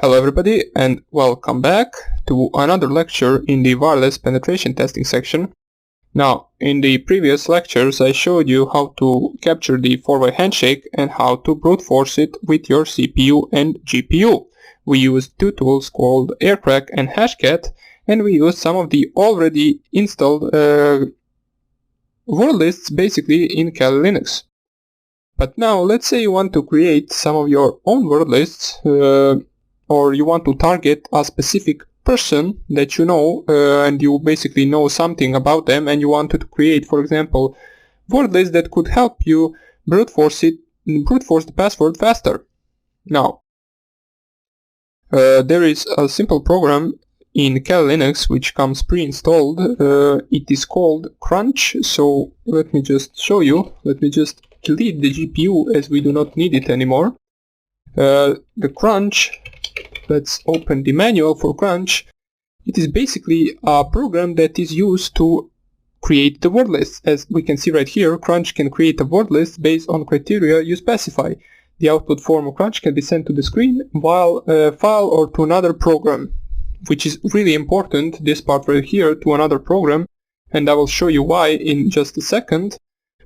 Hello everybody and welcome back to another lecture in the wireless penetration testing section. Now, in the previous lectures I showed you how to capture the four-way handshake and how to brute force it with your CPU and GPU. We used two tools called AirCrack and Hashcat, and we used some of the already installed word lists basically in Kali Linux. But now let's say you want to create some of your own word lists, or you want to target a specific person that you know, and you basically know something about them, and you wanted to create, for example, word lists that could help you brute force the password faster. Now, there is a simple program in Kali Linux which comes pre-installed. It is called Crunch. So let me just show you. Let me just delete the GPU as we do not need it anymore. The Crunch, let's open the manual for Crunch. It is basically a program that is used to create the word list. As we can see right here, Crunch can create a word list based on criteria you specify. The output form of Crunch can be sent to the screen while file or to another program, which is really important, this part right here, to another program, and I will show you why in just a second.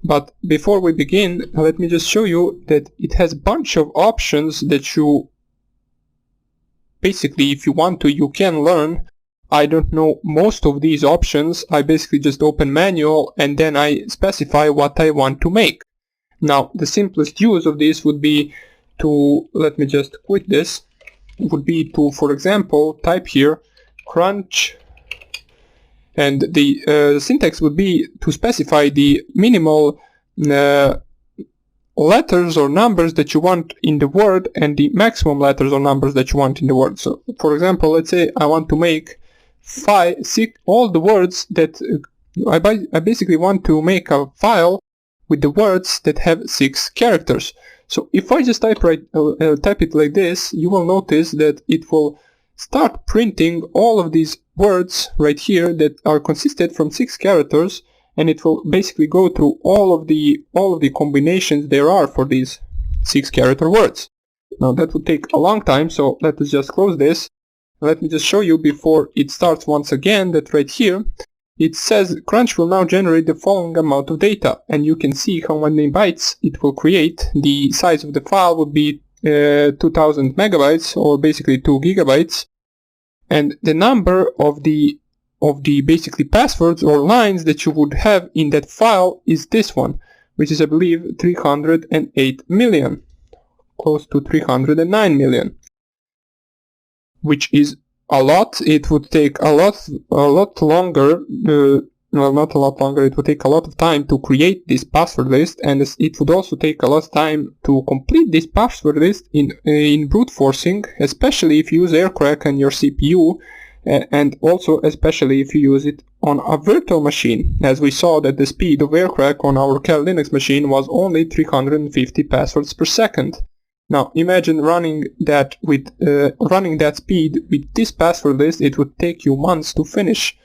But before we begin, let me just show you that it has a bunch of options that you basically, if you want to, you can learn. I don't know most of these options. I basically just open manual and then I specify what I want to make. Now, the simplest use of this would be to, let me just quit this, would be to, for example, type here Crunch, and the syntax would be to specify the minimal letters or numbers that you want in the word and the maximum letters or numbers that you want in the word. So, for example, let's say I want to make all the words that I basically want to make a file with the words that have 6 characters. So if I just type it like this, you will notice that it will start printing all of these words right here that are consisted from 6 characters, and it will basically go through all of the combinations there are for these 6 character words. Now that would take a long time, so let us just close this. Let me just show you before it starts once again that right here it says Crunch will now generate the following amount of data, and you can see how many bytes it will create. The size of the file would be 2000 megabytes, or basically 2 gigabytes, and the number of the basically passwords or lines that you would have in that file is this one, which is I believe 308 million, close to 309 million, which is a lot. It would take a lot longer, well, not a lot longer, it would take a lot of time to create this password list, and it would also take a lot of time to complete this password list in brute forcing, especially if you use AirCrack and your CPU, and also especially if you use it on a virtual machine, as we saw that the speed of AirCrack on our Kali Linux machine was only 350 passwords per second. Now imagine running that speed with this password list. It would take you months to finish.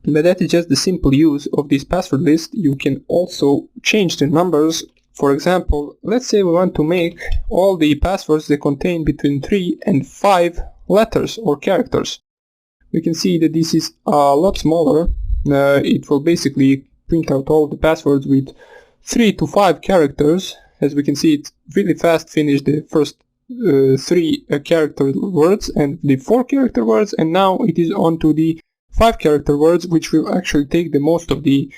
But that is just the simple use of this password list. You can also change the numbers. For example, let's say we want to make all the passwords that contain between 3 and 5 letters or characters. We can see that this is a lot smaller. It will basically print out all the passwords with 3 to 5 characters. As we can see, it really fast finished the first 3 character words and the 4 character words, and now it is on to the 5 character words, which will actually take the most of the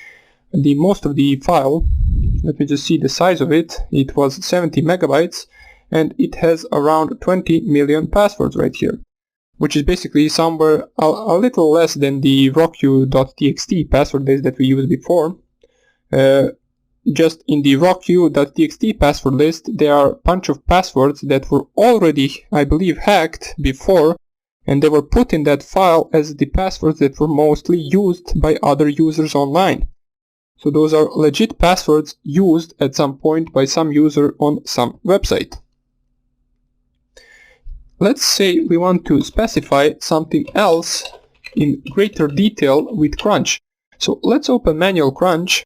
file. Let me just see the size of it. It was 70 megabytes, and it has around 20 million passwords right here, which is basically somewhere a little less than the rocku.txt password base that we used before. Just in the rocku.txt password list, there are a bunch of passwords that were already, I believe, hacked before, and they were put in that file as the passwords that were mostly used by other users online. So those are legit passwords used at some point by some user on some website. Let's say we want to specify something else in greater detail with Crunch. So let's open manual Crunch.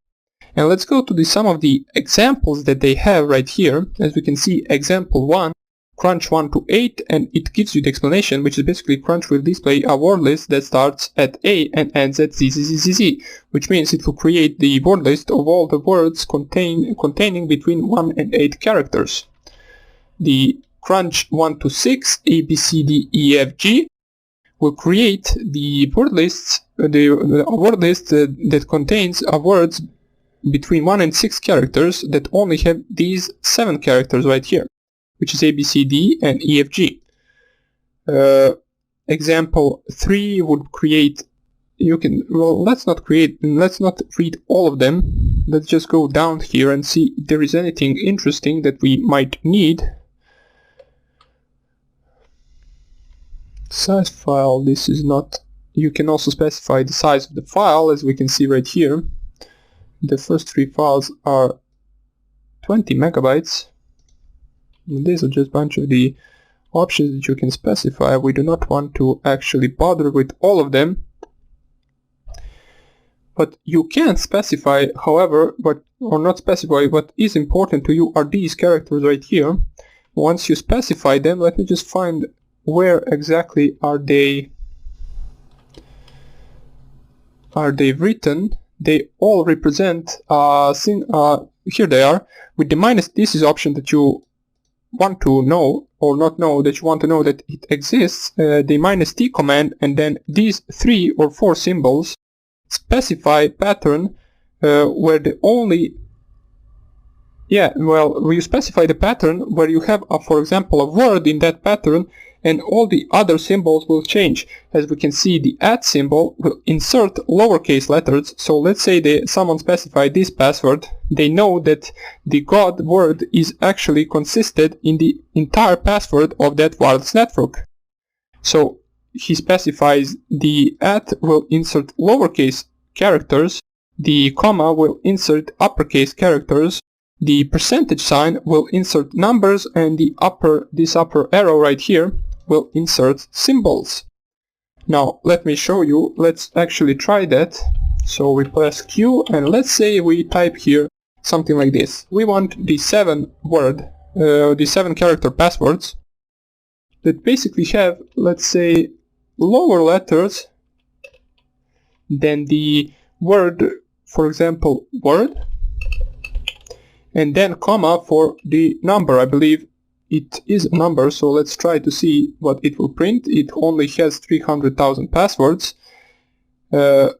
And let's go to some of the examples that they have right here. As we can see, example 1 crunch 1 to 8, and it gives you the explanation, which is basically crunch will display a word list that starts at A and ends at ZZZZZ, which means it will create the word list of all the words containing between 1 and 8 characters. The crunch 1 to 6, A, B, C, D, E, F, G, will create the word lists, a word list that contains words between 1 and 6 characters that only have these 7 characters right here, which is A, B, C, D, and E, F, G. Example 3 would create, let's not read all of them. Let's just go down here and see if there is anything interesting that we might need. Size file, this is not, you can also specify the size of the file, as we can see right here. The first 3 files are 20 megabytes. These are just a bunch of the options that you can specify. We do not want to actually bother with all of them. But you can specify, however, or not specify, what is important to you are these characters right here. Once you specify them, let me just find where exactly are they written. They all represent here they are, with the minus thesis option that you want to know or not know, that you want to know that it exists, the minus T command, and then these 3 or 4 symbols specify pattern where the only you specify the pattern where you have for example a word in that pattern, and all the other symbols will change. As we can see, the @ symbol will insert lowercase letters. So let's say someone specified this password, they know that the God word is actually consisted in the entire password of that wireless network. So he specifies the @ will insert lowercase characters, the comma will insert uppercase characters, the percentage sign will insert numbers, and this upper arrow right here will insert symbols. Now let me show you. Let's actually try that. So we press Q, and let's say we type here something like this. We want the 7 character passwords that basically have, let's say, lower letters than the word, for example, word, and then comma for the number. I believe it is a number, so let's try to see what it will print. It only has 300,000 passwords. It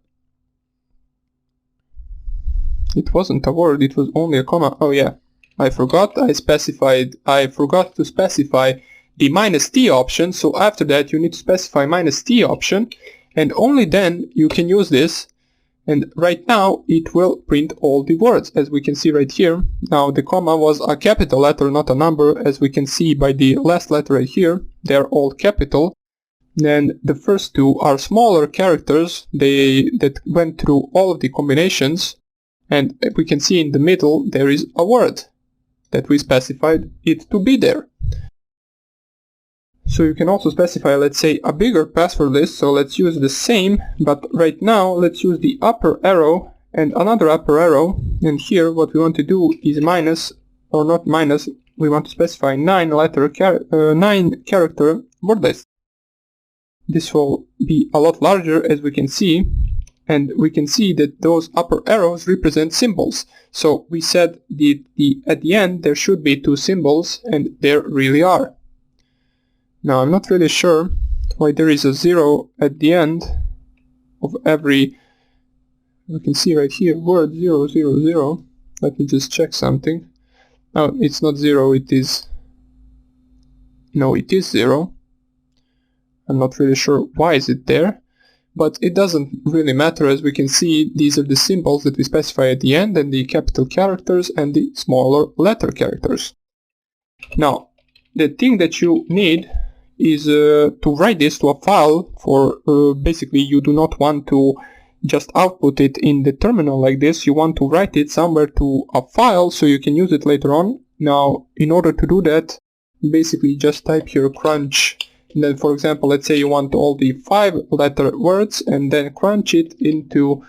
wasn't a word, it was only a comma. Oh yeah, I forgot to specify the minus T option. So after that you need to specify minus T option, and only then you can use this. And right now it will print all the words, as we can see right here. Now the comma was a capital letter, not a number, as we can see by the last letter right here. They're all capital. Then the first 2 are smaller characters, that went through all of the combinations. And we can see in the middle there is a word that we specified it to be there. So you can also specify, let's say, a bigger password list. So let's use the same, but right now let's use the upper arrow and another upper arrow. And here what we want to do is minus, or not minus, we want to specify 9 character word list. This will be a lot larger, as we can see, and we can see that those upper arrows represent symbols. So we said at the end there should be 2 symbols, and there really are. Now I'm not really sure why there is a 0 at the end of every, you can see right here, word 0, 0, 0. Let me just check something. No, it's not 0, it is 0. I'm not really sure why is it there, but it doesn't really matter. As we can see, these are the symbols that we specify at the end, and the capital characters and the smaller letter characters. Now, the thing that you need is to write this to a file. For basically you do not want to just output it in the terminal like this. You want to write it somewhere to a file so you can use it later on. Now in order to do that, basically just type here crunch, and then for example let's say you want all the 5-letter words, and then crunch it into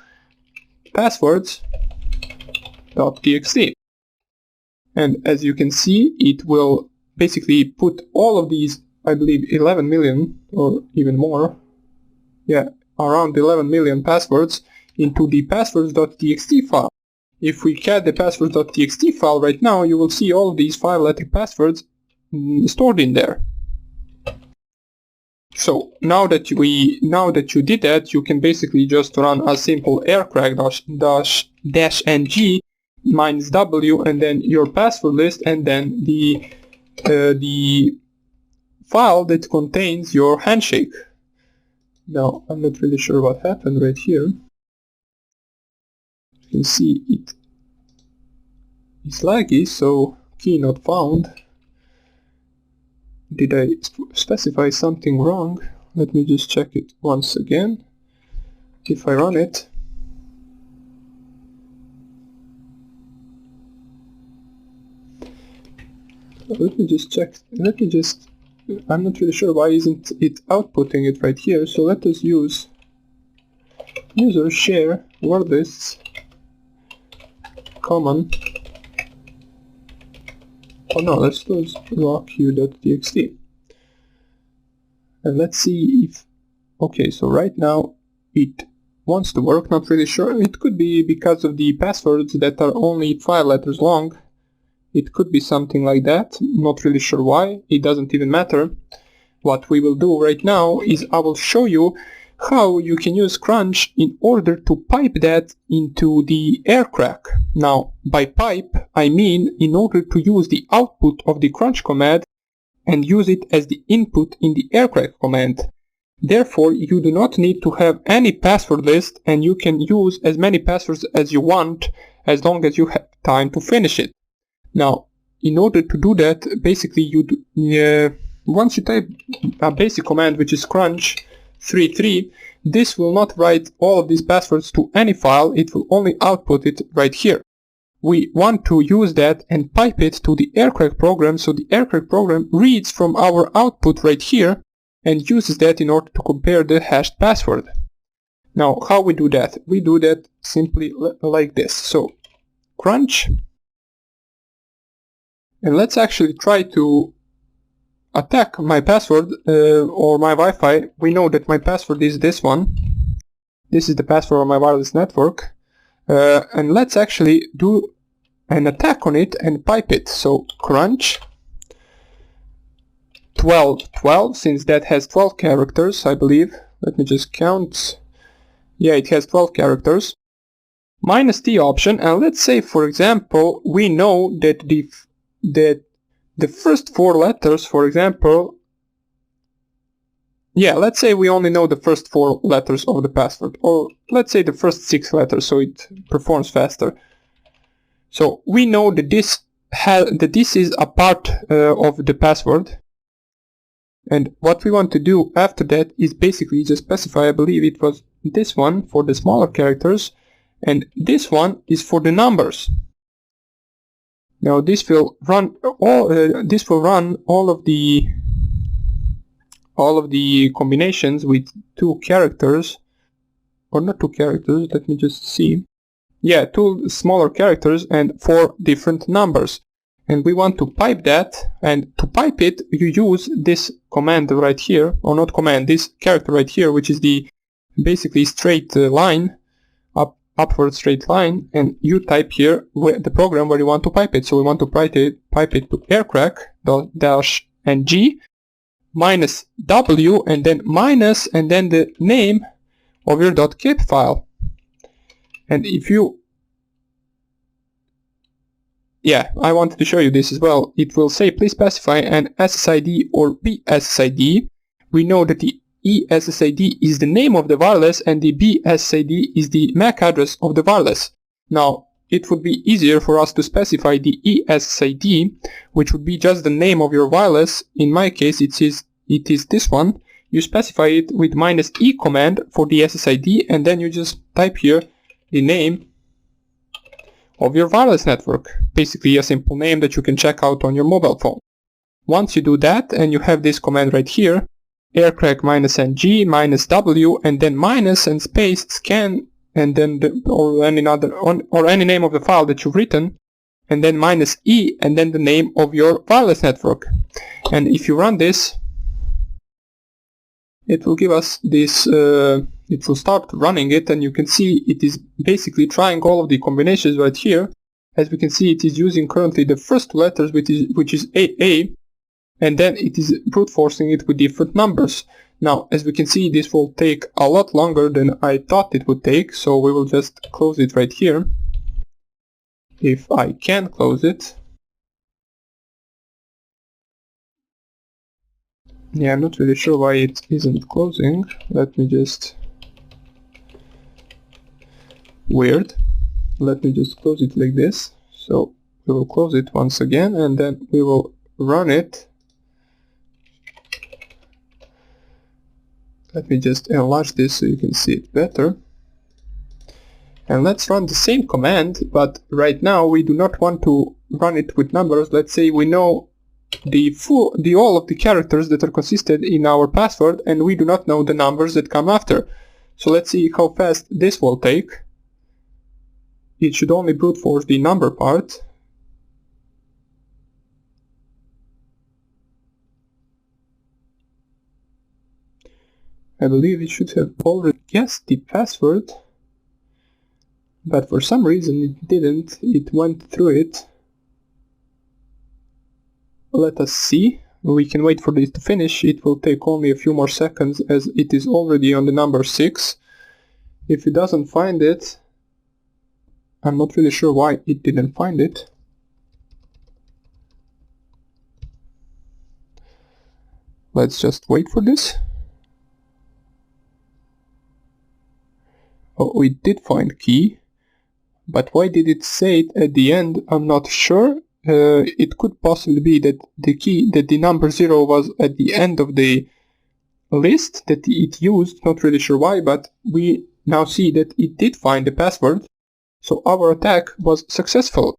passwords.txt, and as you can see it will basically put all of these, I believe 11 million or even more, yeah, around 11 million passwords into the passwords.txt file. If we cat the passwords.txt file right now, you will see all of these 5-letter passwords stored in there. So now that you did that, you can basically just run a simple aircrack -ng -w and then your password list and then the file that contains your handshake. Now I'm not really sure what happened right here. You can see it is laggy, so key not found. Did I specify something wrong? Let me just check it once again. If I run it, let me just check. I'm not really sure why isn't it outputting it right here. So let us use user share word lists common. Oh no, let's use rocku.txt. And let's see if... Okay, so right now it wants to work, not really sure. It could be because of the passwords that are only 5 letters long. It could be something like that, not really sure why, it doesn't even matter. What we will do right now is I will show you how you can use crunch in order to pipe that into the aircrack. Now, by pipe, I mean in order to use the output of the crunch command and use it as the input in the aircrack command. Therefore, you do not need to have any password list and you can use as many passwords as you want as long as you have time to finish it. Now, in order to do that, basically once you type a basic command which is crunch 33, this will not write all of these passwords to any file, it will only output it right here. We want to use that and pipe it to the aircrack program, so the aircrack program reads from our output right here and uses that in order to compare the hashed password. Now, how we do that? We do that simply like this. So, crunch. And let's actually try to attack my password or my Wi-Fi. We know that my password is this one. This is the password of my wireless network. And let's actually do an attack on it and pipe it. So crunch 12, since that has 12 characters, I believe. Let me just count. Yeah, it has 12 characters. Minus the option, and let's say, for example, we know that the first 4 letters, for example, yeah, let's say we only know the first 4 letters of the password, or let's say the first 6 letters, so it performs faster. So we know that this is a part of the password, and what we want to do after that is basically just specify, I believe it was this one for the smaller characters, and this one is for the numbers. Now this will run all of the combinations with 2 characters, or not 2 characters. Let me just see. Yeah, 2 smaller characters and 4 different numbers. And we want to pipe that, and to pipe it, you use this command right here, or not command, this character right here, which is the basically straight line. Upward straight line, and you type here the program where you want to pipe it. So we want to pipe it to aircrack -ng -w and then minus and then the name of your .kip file. And if you, yeah, I wanted to show you this as well. It will say please specify an SSID or BSSID. We know that the ESSID is the name of the wireless and the BSSID is the MAC address of the wireless. Now, it would be easier for us to specify the ESSID, which would be just the name of your wireless. In my case, it is this one. You specify it with -e command for the SSID, and then you just type here the name of your wireless network. Basically a simple name that you can check out on your mobile phone. Once you do that, and you have this command right here, aircrack -ng -w and then minus and space scan and then or any name of the file that you've written, and then -E, and then the name of your wireless network. And if you run this, it will give us this, it will start running it, and you can see it is basically trying all of the combinations right here. As we can see, it is using currently the first two letters, which is AA, and then it is brute forcing it with different numbers. Now, as we can see, this will take a lot longer than I thought it would take, so we will just close it right here. If I can close it. Yeah, I'm not really sure why it isn't closing. Let me just... Weird. Let me just close it like this. So we will close it once again, and then we will run it. Let me just enlarge this so you can see it better. And let's run the same command, but right now we do not want to run it with numbers. Let's say we know all of the characters that are consisted in our password, and we do not know the numbers that come after. So let's see how fast this will take. It should only brute force the number part. I believe it should have already guessed the password, but for some reason it didn't. It went through it. Let us see. We can wait for this to finish. It will take only a few more seconds, as it is already on the number 6. If it doesn't find it, I'm not really sure why it didn't find it. Let's just wait for this. Oh, it did find key, but why did it say it at the end? I'm not sure. It could possibly be that the number 0 was at the end of the list that it used. Not really sure why, but we now see that it did find the password. So our attack was successful.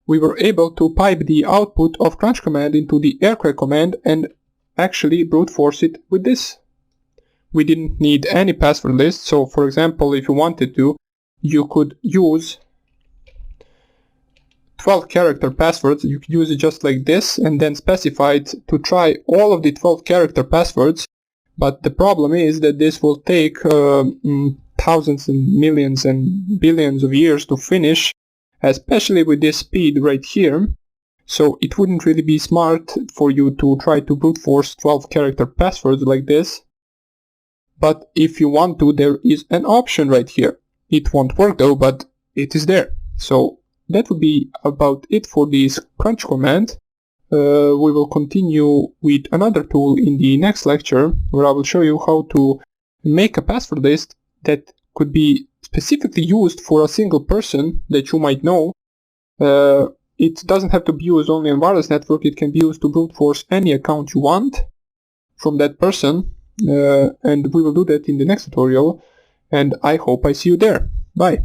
We were able to pipe the output of crunch command into the aircrack command and actually brute force it with this. We didn't need any password list, so for example, if you wanted to, you could use 12 character passwords. You could use it just like this and then specify it to try all of the 12 character passwords, but the problem is that this will take thousands and millions and billions of years to finish, especially with this speed right here. So it wouldn't really be smart for you to try to brute force 12 character passwords like this. But if you want to, there is an option right here. It won't work though, but it is there. So that would be about it for this crunch command. We will continue with another tool in the next lecture, where I will show you how to make a password list that could be specifically used for a single person that you might know. It doesn't have to be used only on wireless network. It can be used to brute force any account you want from that person. And we will do that in the next tutorial, and I hope I see you there. Bye!